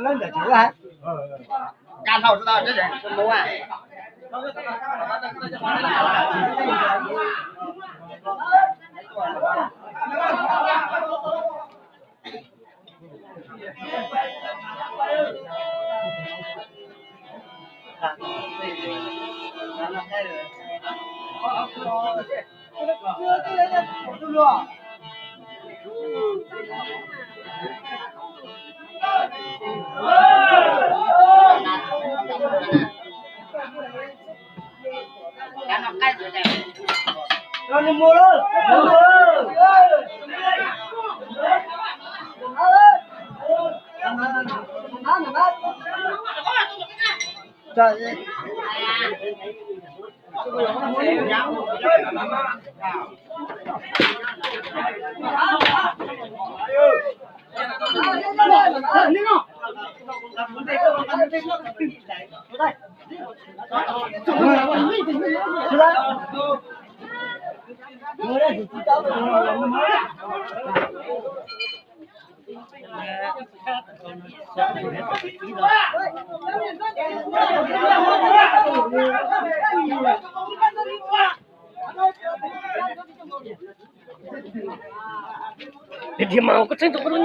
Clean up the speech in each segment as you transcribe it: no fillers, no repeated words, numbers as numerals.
lên để chữ hả? Can thầu tao chứ gì? Mua à? Rồi đi mua luôn. Trời ơi. Thì màu có tranh thủ nó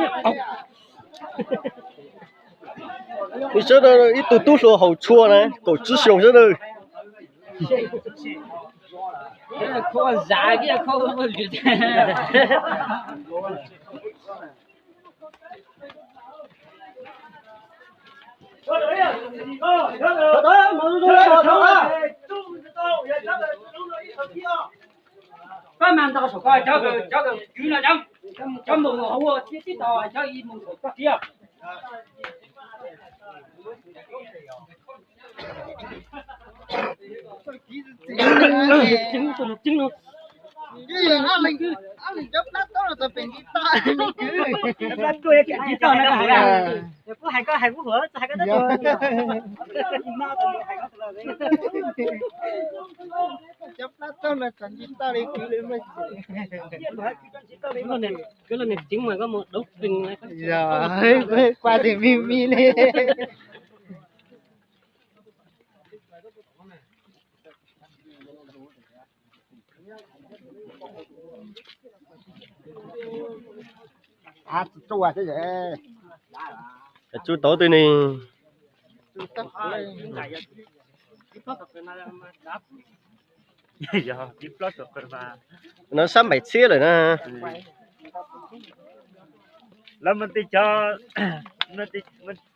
你说的一嘟嘟说好错呢，狗只熊着的。靠啥个？靠什么绿的？班满到手个，交个鱼了讲，讲蒙好啊，这道交一蒙手个啊。Trứng luôn. Chứ anh mình chớp nát đó là tập tiền guitar mình cứ Nó cười cái gì cho nó hả? Có hai cái hửa, hai cái đó thôi. chớp nát đó là thành guitar đi cứ lên mà Cái lần này trứng mà có một đốt tinh này. rồi qua thì mi lên à chú à thế vậy Chú tổ tôi này chú tắt lên nó sắm 7 chiếc rồi nè. Là mình đi cho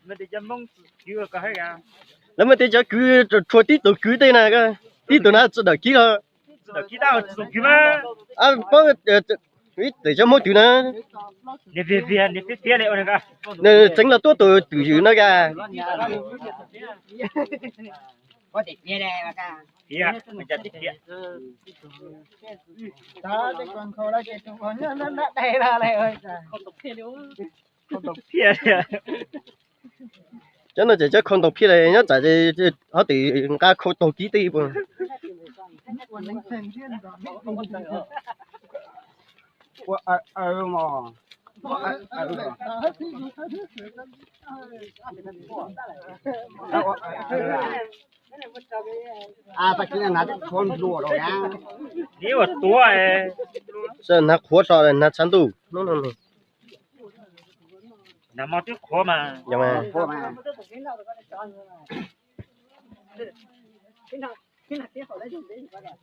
mình đi cho mong chưa có hay à. Nếu mà tôi cho cứ cho tí tổ cứ đây này cơ, tí tổ nào cho đợt kỹ thôi. Đợt kỹ tao dùng kỹ mà. À, có ít để cho mỗi thứ nữa. Để phía này ôn cả. Nè, chính là tôi tự giữ nó ra. Có thịt kia đây mà cả. Phía, mình chặt thịt phía. đó cái con khô đó cái con nó đây ra đây ơi Không tục phía. Cho nó chỉ cho con tổ phi này nhá, tại vì họ tự cả con tổ kỹ đi mà. mà à ta kia là con rùa rồi nha Nếu mà tua ấy. Sao nó khó sao rồi nó chán đủ. Nó. Nằm một chút khó mà. Nhưng mà khô mà cái nào có cho cái nào tiếp vào đấy dùng đấy có đẹp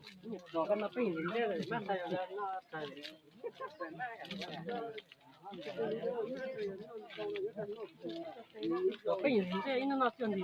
rồi con nó pin đến đây rồi bắt tay nó xài pin đến đây nó chưa gì